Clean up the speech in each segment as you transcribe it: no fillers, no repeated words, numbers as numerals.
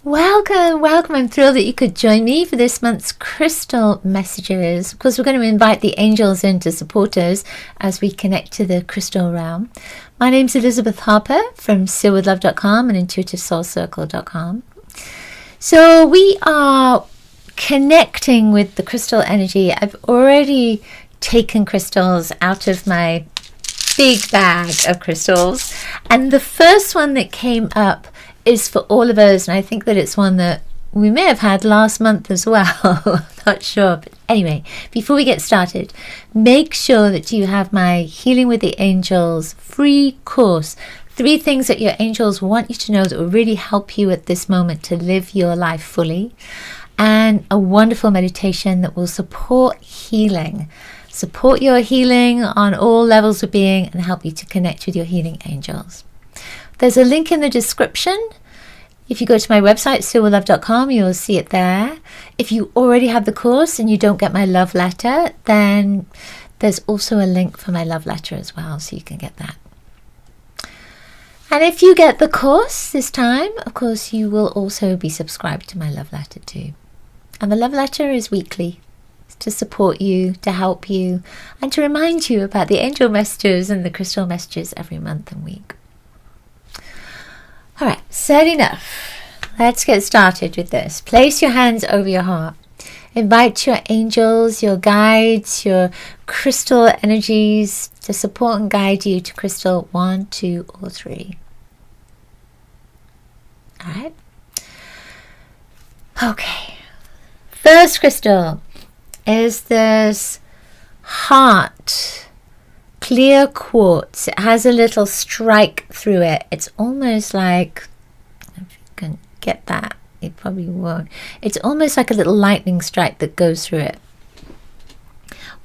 Welcome, welcome. I'm thrilled that you could join me for this month's crystal messages. Of course, we're going to invite the angels in to support us as we connect to the crystal realm. My name's Elizabeth Harper from sealwithlove.com and intuitivesoulcircle.com. So we are connecting with the crystal energy. I've already taken crystals out of my big bag of crystals, and the first one that came up is for all of us, and I think that it's one that we may have had last month as well. I'm not sure, but anyway, before we get started, make sure that you have my Healing with the Angels free course. 3 things that your angels want you to know that will really help you at this moment to live your life fully, and a wonderful meditation that will support healing. Support your healing on all levels of being and help you to connect with your healing angels. There's a link in the description. If you go to my website, sealwithlove.com, you'll see it there. If you already have the course and you don't get my love letter, then there's also a link for my love letter as well, so you can get that. And if you get the course this time, of course, you will also be subscribed to my love letter too. And the love letter is weekly, to support you, to help you, and to remind you about the angel messages and the crystal messages every month and week. All right, said enough. Let's get started with this. Place your hands over your heart. Invite your angels, your guides, your crystal energies to support and guide you to crystal 1, 2, or 3. All right. Okay. First crystal is this heart clear quartz. It has a little strike through it. It's almost like, if you can get that, you probably won't. It's almost like a little lightning strike that goes through it.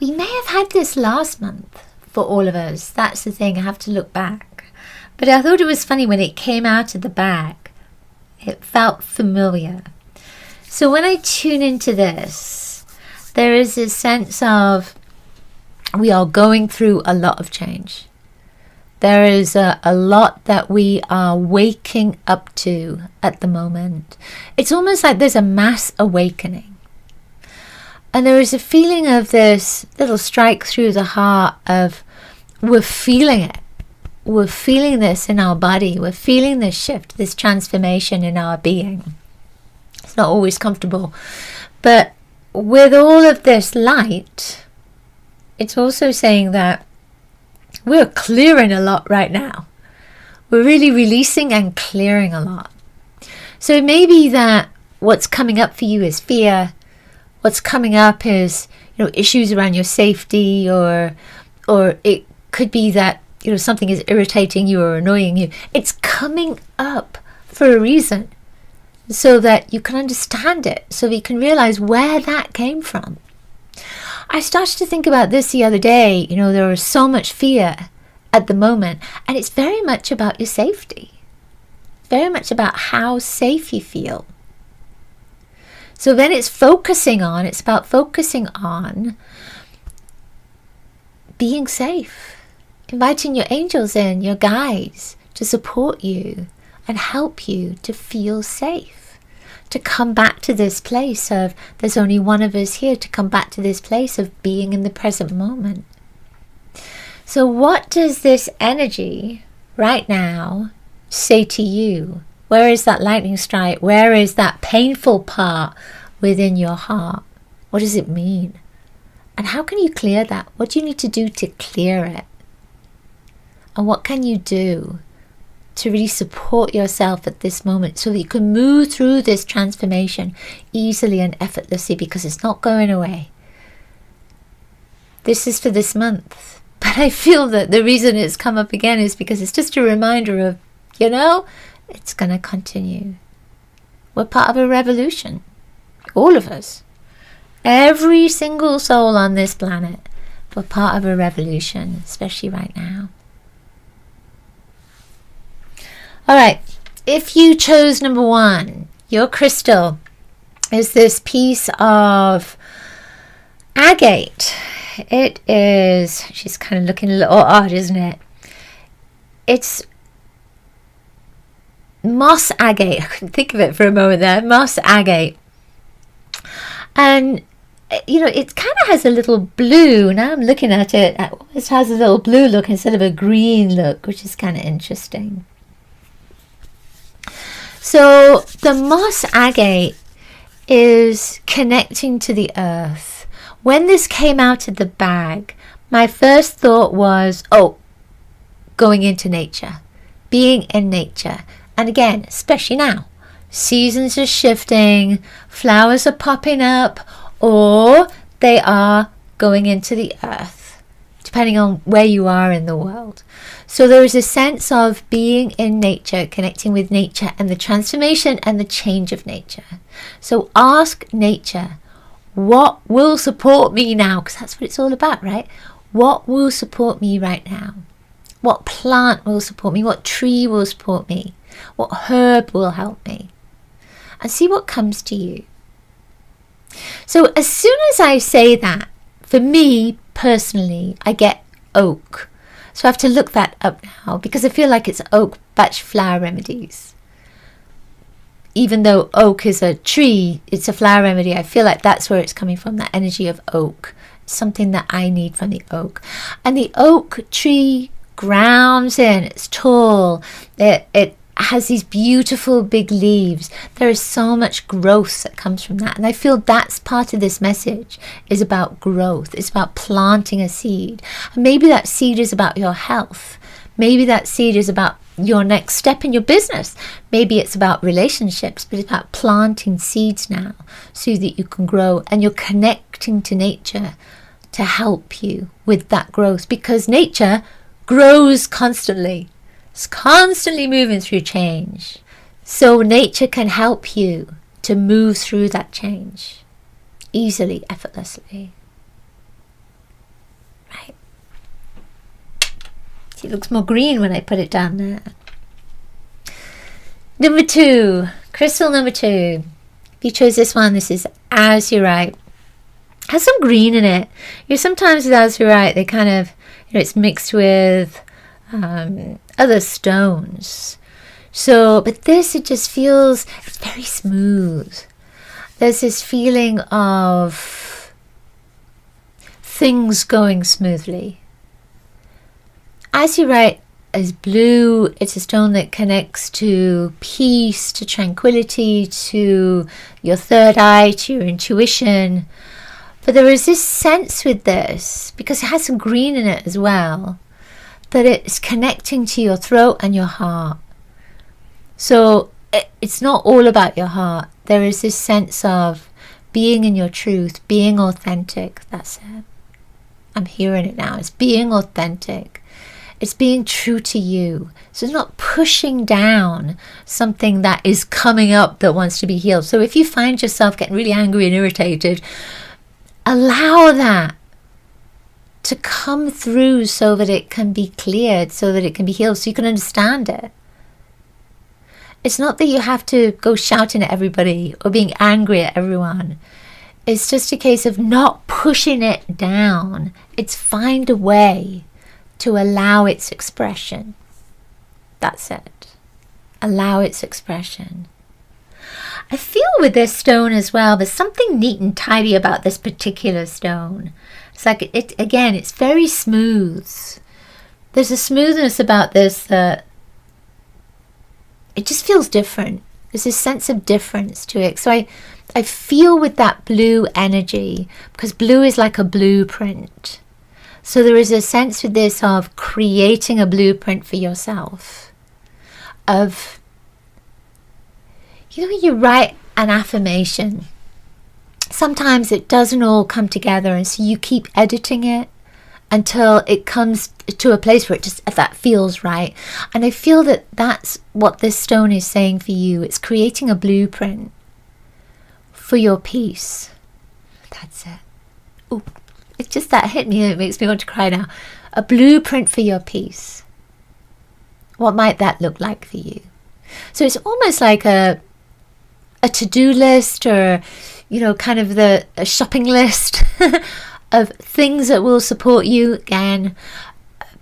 We may have had this last month for all of us. That's the thing, I have to look back. But I thought it was funny when it came out of the bag. It felt familiar. So when I tune into this, there is this sense of we are going through a lot of change. There is a lot that we are waking up to at the moment. It's almost like there's a mass awakening. And there is a feeling of this little strike through the heart of we're feeling it. We're feeling this in our body. We're feeling this shift, this transformation in our being. It's not always comfortable. But with all of this light, it's also saying that we're clearing a lot right now. We're really releasing and clearing a lot. So it may be that what's coming up for you is fear. What's coming up is, issues around your safety, or it could be that, something is irritating you or annoying you. It's coming up for a reason, so that you can understand it, so that you can realize where that came from. I started to think about this the other day. There is so much fear at the moment, and it's very much about your safety. Very much about how safe you feel. So then it's about focusing on being safe. Inviting your angels in, your guides, to support you and help you to feel safe. To come back to this place of, there's only one of us here, to come back to this place of being in the present moment. So what does this energy right now say to you? Where is that lightning strike? Where is that painful part within your heart? What does it mean? And how can you clear that? What do you need to do to clear it? And what can you do to really support yourself at this moment so that you can move through this transformation easily and effortlessly, because it's not going away. This is for this month. But I feel that the reason it's come up again is because it's just a reminder of, it's going to continue. We're part of a revolution. All of us. Every single soul on this planet. We're part of a revolution, especially right now. All right, if you chose number 1, your crystal is this piece of agate. It is, she's kind of looking a little odd, isn't it? It's moss agate. I couldn't think of it for a moment there. Moss agate. And, it kind of has a little blue. Now I'm looking at it. It almost has a little blue look instead of a green look, which is kind of interesting. So the moss agate is connecting to the earth. When this came out of the bag, my first thought was, going into nature, being in nature. And again, especially now, seasons are shifting, flowers are popping up, or they are going into the earth, depending on where you are in the world. So there is a sense of being in nature, connecting with nature and the transformation and the change of nature. So ask nature, what will support me now? Because that's what it's all about, right? What will support me right now? What plant will support me? What tree will support me? What herb will help me? And see what comes to you. So as soon as I say that, for me personally, I get oak. So I have to look that up now because I feel like it's oak batch flower remedies. Even though oak is a tree, it's a flower remedy. I feel like that's where it's coming from, that energy of oak. It's something that I need from the oak. And the oak tree grounds in, it's tall, it has these beautiful big leaves. There is so much growth that comes from that, and I feel that's part of this message, is about growth. It's about planting a seed, and maybe that seed is about your health. Maybe that seed is about your next step in your business. Maybe it's about relationships, but it's about planting seeds now so that you can grow, and you're connecting to nature to help you with that growth, because nature grows constantly. It's constantly moving through change. So nature can help you to move through that change easily, effortlessly. Right? See, it looks more green when I put it down there. Number 2, crystal number 2. If you chose this one, this is azurite. It has some green in it. Sometimes with azurite, they kind of, it's mixed with other stones. So, but this, it just feels, it's very smooth. There's this feeling of things going smoothly. Azurite is blue. It's a stone that connects to peace, to tranquility, to your third eye, to your intuition. But there is this sense with this, because it has some green in it as well, that it's connecting to your throat and your heart. So it's not all about your heart. There is this sense of being in your truth, being authentic. That's it. I'm hearing it now. It's being authentic. It's being true to you. So it's not pushing down something that is coming up that wants to be healed. So if you find yourself getting really angry and irritated, allow that to come through so that it can be cleared, so that it can be healed, so you can understand it. It's not that you have to go shouting at everybody or being angry at everyone. It's just a case of not pushing it down. It's find a way to allow its expression. That's it. Allow its expression. I feel with this stone as well, there's something neat and tidy about this particular stone. It's like, it's very smooth. There's a smoothness about this that it just feels different. There's this sense of difference to it. So I feel with that blue energy, because blue is like a blueprint. So there is a sense with this of creating a blueprint for yourself. Of, when you write an affirmation, sometimes it doesn't all come together, and so you keep editing it until it comes to a place where that feels right. And I feel that that's what this stone is saying for you. It's creating a blueprint for your peace. That's it. Oh, it's just that hit me. It makes me want to cry now. A blueprint for your peace. What might that look like for you? So it's almost like a to-do list, or kind of a shopping list of things that will support you again.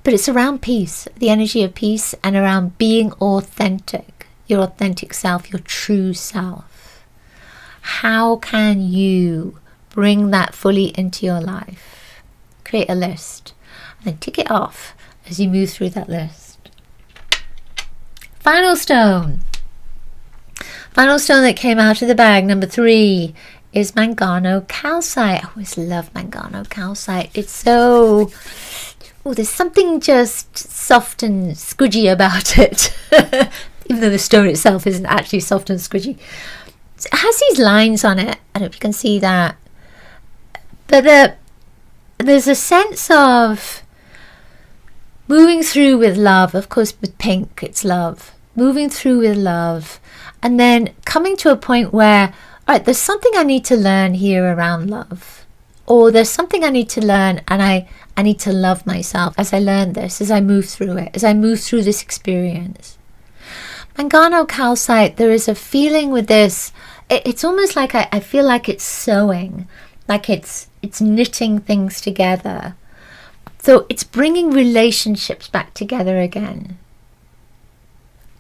But it's around peace, the energy of peace, and around being authentic, your authentic self, your true self. How can you bring that fully into your life? Create a list and then tick it off as you move through that list. Final stone. Final stone that came out of the bag, number 3, is manganese calcite. I always love manganese calcite. It's so... there's something just soft and squidgy about it. Even though the stone itself isn't actually soft and squidgy. It has these lines on it. I don't know if you can see that. But there's a sense of moving through with love. Of course, with pink, it's love. Moving through with love. And then coming to a point where, all right, there's something I need to learn here around love. Or there's something I need to learn, and I need to love myself as I learn this, as I move through it, as I move through this experience. Manganese calcite, there is a feeling with this. It's almost like I feel like it's sewing, like it's knitting things together. So it's bringing relationships back together again.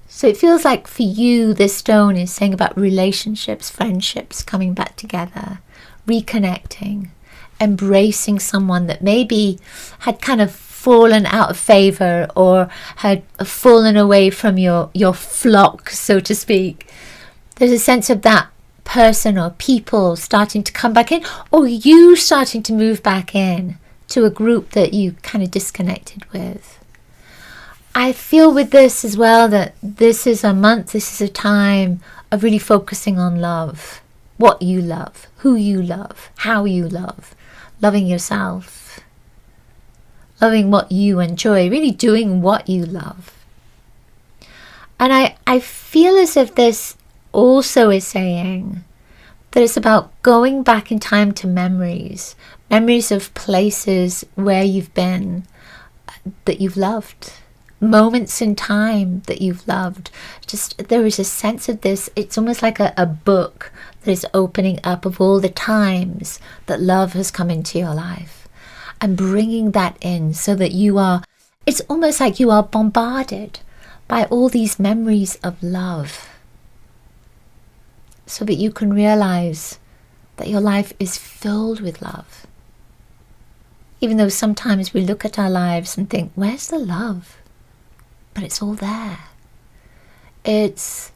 So it feels like for you, this stone is saying about relationships, friendships coming back together, reconnecting, embracing someone that maybe had kind of fallen out of favor or had fallen away from your flock, so to speak. There's a sense of that person or people starting to come back in, or you starting to move back in to a group that you kind of disconnected with. I feel with this as well that this is a month, this is a time of really focusing on love. What you love, who you love, how you love, loving yourself, loving what you enjoy, really doing what you love. And I feel as if this also is saying that it's about going back in time to memories of places where you've been, that you've loved. Moments in time that you've loved. Just there is a sense of this. It's almost like a book that is opening up of all the times that love has come into your life, and bringing that in so that you are, it's almost like you are bombarded by all these memories of love, so that you can realize that your life is filled with love. Even though sometimes we look at our lives and think, where's the love? But it's all there. It's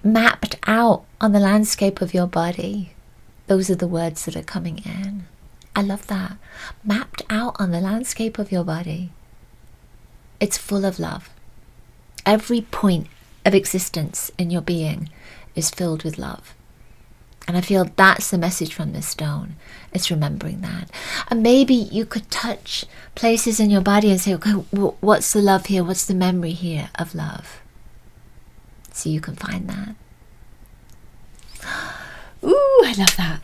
mapped out on the landscape of your body. Those are the words that are coming in. I love that. Mapped out on the landscape of your body. It's full of love. Every point of existence in your being is filled with love. And I feel that's the message from this stone. It's remembering that. And maybe you could touch places in your body and say, okay, what's the love here? What's the memory here of love? So you can find that. Ooh, I love that.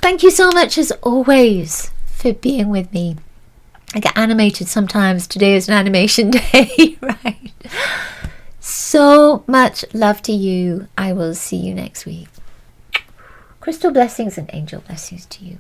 Thank you so much as always for being with me. I get animated sometimes. Today is an animation day, right? So much love to you. I will see you next week. Crystal blessings and angel blessings to you.